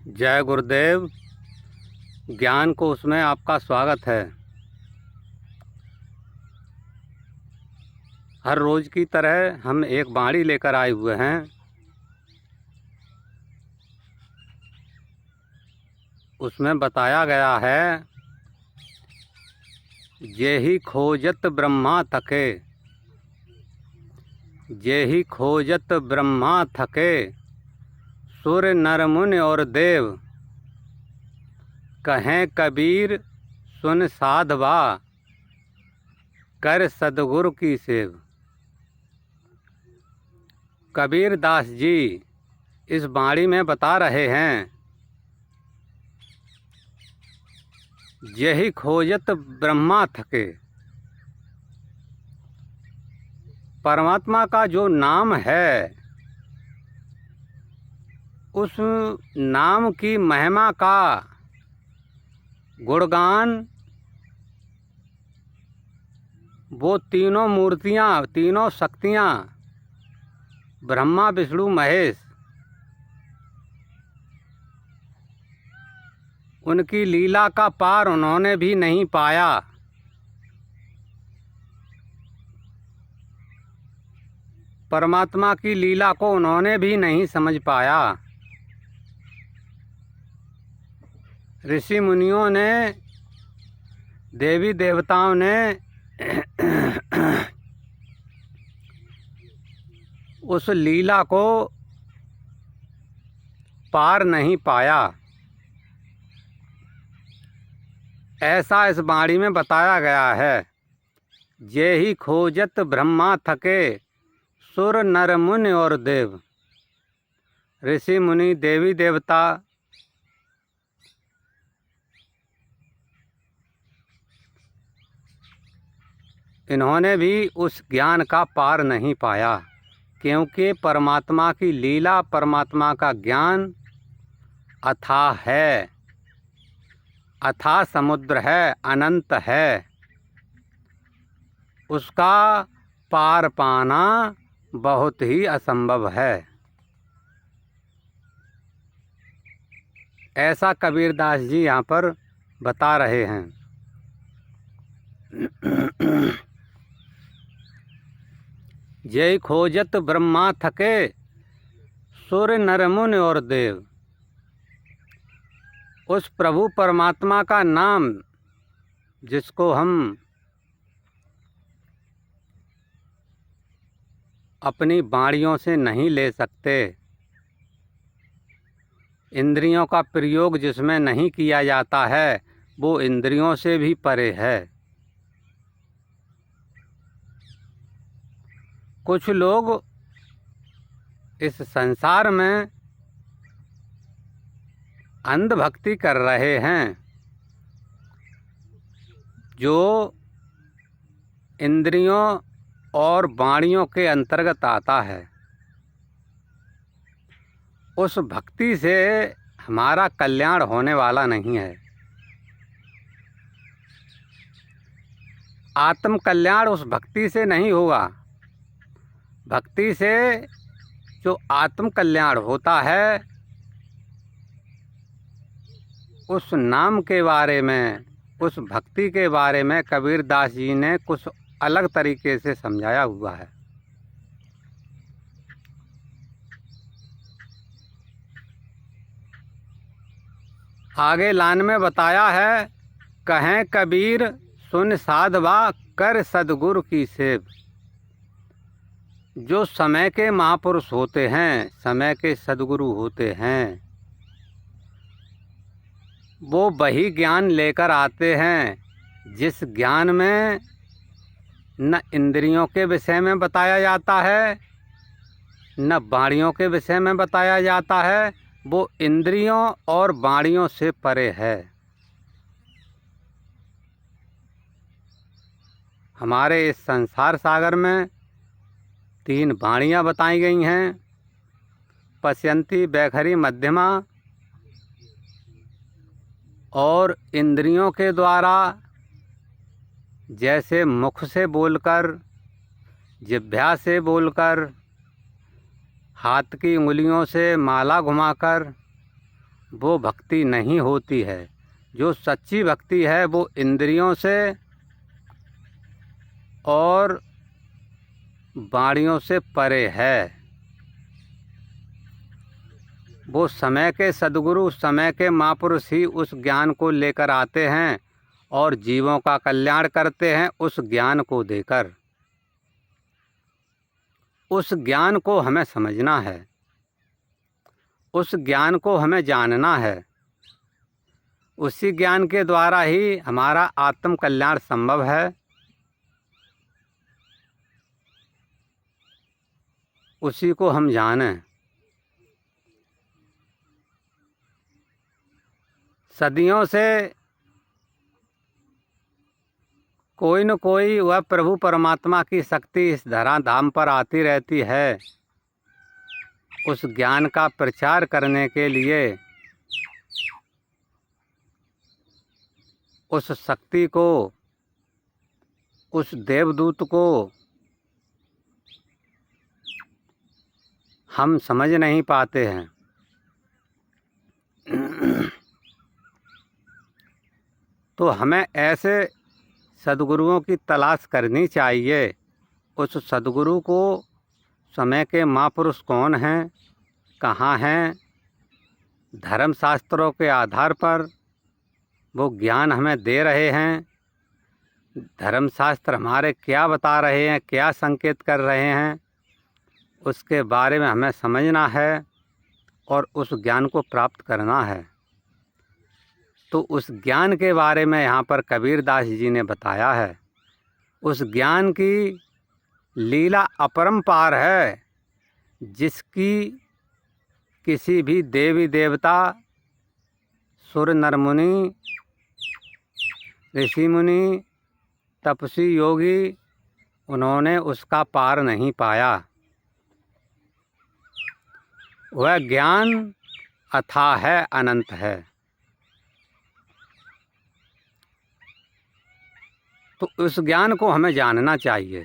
जय गुरुदेव। ज्ञान कोश में आपका स्वागत है। हर रोज़ की तरह हम एक बाणी लेकर आए हुए हैं। उसमें बताया गया है, जेहि खोजत ब्रह्मा थके, जेहि खोजत ब्रह्मा थके, सुर नर मुनि और देव, कहें कबीर सुन साधवा, कर सदगुरु की सेव। कबीर दास जी इस बाणी में बता रहे हैं, जेहि खोजत ब्रह्मा थके। परमात्मा का जो नाम है, उस नाम की महिमा का गुणगान वो तीनों मूर्तियाँ, तीनों शक्तियाँ, ब्रह्मा विष्णु महेश, उनकी लीला का पार उन्होंने भी नहीं पाया। परमात्मा की लीला को उन्होंने भी नहीं समझ पाया। ऋषि मुनियों ने, देवी देवताओं ने उस लीला को पार नहीं पाया। ऐसा इस बाणी में बताया गया है, जेहि खोजत ब्रह्मा थके, सुर नर मुनि और देव। ऋषि मुनि, देवी देवता इन्होंने भी उस ज्ञान का पार नहीं पाया, क्योंकि परमात्मा की लीला, परमात्मा का ज्ञान अथाह है, अथाह समुद्र है, अनंत है। उसका पार पाना बहुत ही असंभव है। ऐसा कबीरदास जी यहाँ पर बता रहे हैं। जय खोजत ब्रह्मा थके, सुर नर मुनि और देव। उस प्रभु परमात्मा का नाम जिसको हम अपनी वाणियों से नहीं ले सकते, इंद्रियों का प्रयोग जिसमें नहीं किया जाता है, वो इंद्रियों से भी परे है। कुछ लोग इस संसार में अंधभक्ति कर रहे हैं, जो इंद्रियों और वाणियों के अंतर्गत आता है। उस भक्ति से हमारा कल्याण होने वाला नहीं है। आत्म कल्याण उस भक्ति से नहीं होगा। भक्ति से जो आत्म कल्याण होता है, उस नाम के बारे में, उस भक्ति के बारे में कबीर दास जी ने कुछ अलग तरीके से समझाया हुआ है। आगे लाइन में बताया है, कहें कबीर सुन साधवा, कर सदगुरु की सेव। जो समय के महापुरुष होते हैं, समय के सदगुरु होते हैं, वो वही ज्ञान लेकर आते हैं जिस ज्ञान में न इंद्रियों के विषय में बताया जाता है, न वाणियों के विषय में बताया जाता है। वो इंद्रियों और वाणियों से परे है। हमारे इस संसार सागर में 3 वाणियाँ बताई गई हैं, पश्यंती, वैखरी, मध्यमा। और इंद्रियों के द्वारा, जैसे मुख से बोलकर, जिह्वा से बोलकर, हाथ की उंगलियों से माला घुमाकर, वो भक्ति नहीं होती है। जो सच्ची भक्ति है वो इंद्रियों से और वाणियों से परे है। वो समय के सद्गुरु, समय के महापुरुष ही उस ज्ञान को लेकर आते हैं और जीवों का कल्याण करते हैं उस ज्ञान को देकर। उस ज्ञान को हमें समझना है, उस ज्ञान को हमें जानना है। उसी ज्ञान के द्वारा ही हमारा आत्म कल्याण संभव है। उसी को हम जानें। सदियों से कोई न कोई वह प्रभु परमात्मा की शक्ति इस धराधाम पर आती रहती है उस ज्ञान का प्रचार करने के लिए। उस शक्ति को, उस देवदूत को हम समझ नहीं पाते हैं। तो हमें ऐसे सद्गुरुओं की तलाश करनी चाहिए। उस सद्गुरु को, समय के महापुरुष कौन हैं, कहाँ हैं, धर्मशास्त्रों के आधार पर वो ज्ञान हमें दे रहे हैं। धर्मशास्त्र हमारे क्या बता रहे हैं, क्या संकेत कर रहे हैं, उसके बारे में हमें समझना है और उस ज्ञान को प्राप्त करना है। तो उस ज्ञान के बारे में यहाँ पर कबीरदास जी ने बताया है। उस ज्ञान की लीला अपरंपार है, जिसकी किसी भी देवी देवता, सुर नर मुनि, ऋषि मुनि, तपस्वी योगी, उन्होंने उसका पार नहीं पाया। वह ज्ञान अथाह है, अनंत है। तो उस ज्ञान को हमें जानना चाहिए।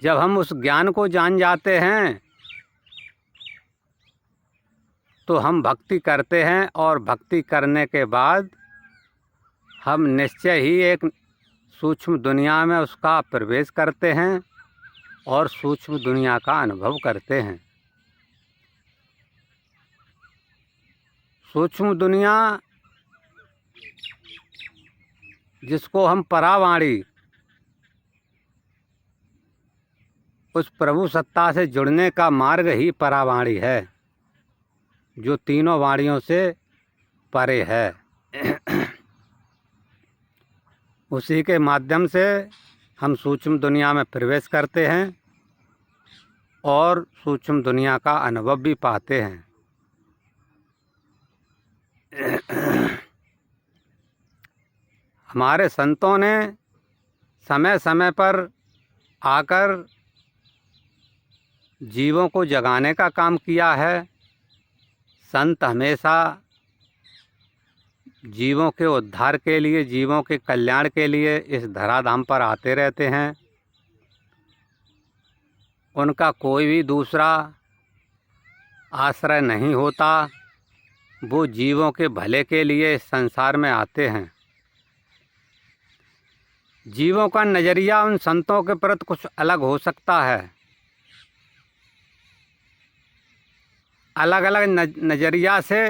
जब हम उस ज्ञान को जान जाते हैं तो हम भक्ति करते हैं और भक्ति करने के बाद हम निश्चय ही एक सूक्ष्म दुनिया में उसका प्रवेश करते हैं और सूक्ष्म दुनिया का अनुभव करते हैं। सूक्ष्म दुनिया, जिसको हम परावाणी, उस प्रभु सत्ता से जुड़ने का मार्ग ही परावाणी है, जो तीनों वाणियों से परे है। उसी के माध्यम से हम सूक्ष्म दुनिया में प्रवेश करते हैं और सूक्ष्म दुनिया का अनुभव भी पाते हैं। हमारे संतों ने समय समय पर आकर जीवों को जगाने का काम किया है। संत हमेशा जीवों के उद्धार के लिए, जीवों के कल्याण के लिए इस धराधाम पर आते रहते हैं। उनका कोई भी दूसरा आश्रय नहीं होता। वो जीवों के भले के लिए इस संसार में आते हैं। जीवों का नज़रिया उन संतों के प्रति कुछ अलग हो सकता है। अलग अलग नज़रिया से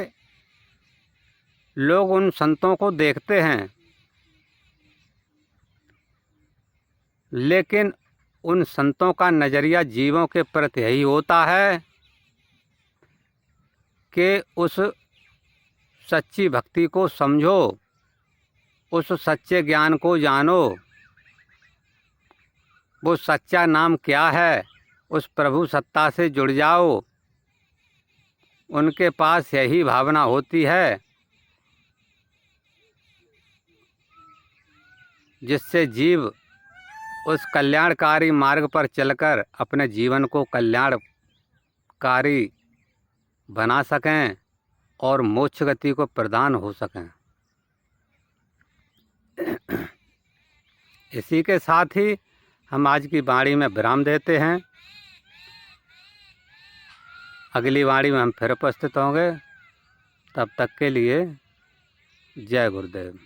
लोग उन संतों को देखते हैं, लेकिन उन संतों का नज़रिया जीवों के प्रति यही होता है कि उस सच्ची भक्ति को समझो, उस सच्चे ज्ञान को जानो। वो सच्चा नाम क्या है, उस प्रभु सत्ता से जुड़ जाओ। उनके पास यही भावना होती है जिससे जीव उस कल्याणकारी मार्ग पर चलकर अपने जीवन को कल्याणकारी बना सकें और मोक्ष गति को प्रदान हो सकें। इसी के साथ ही हम आज की वाणी में विराम देते हैं। अगली वाणी में हम फिर उपस्थित होंगे। तब तक के लिए जय गुरुदेव।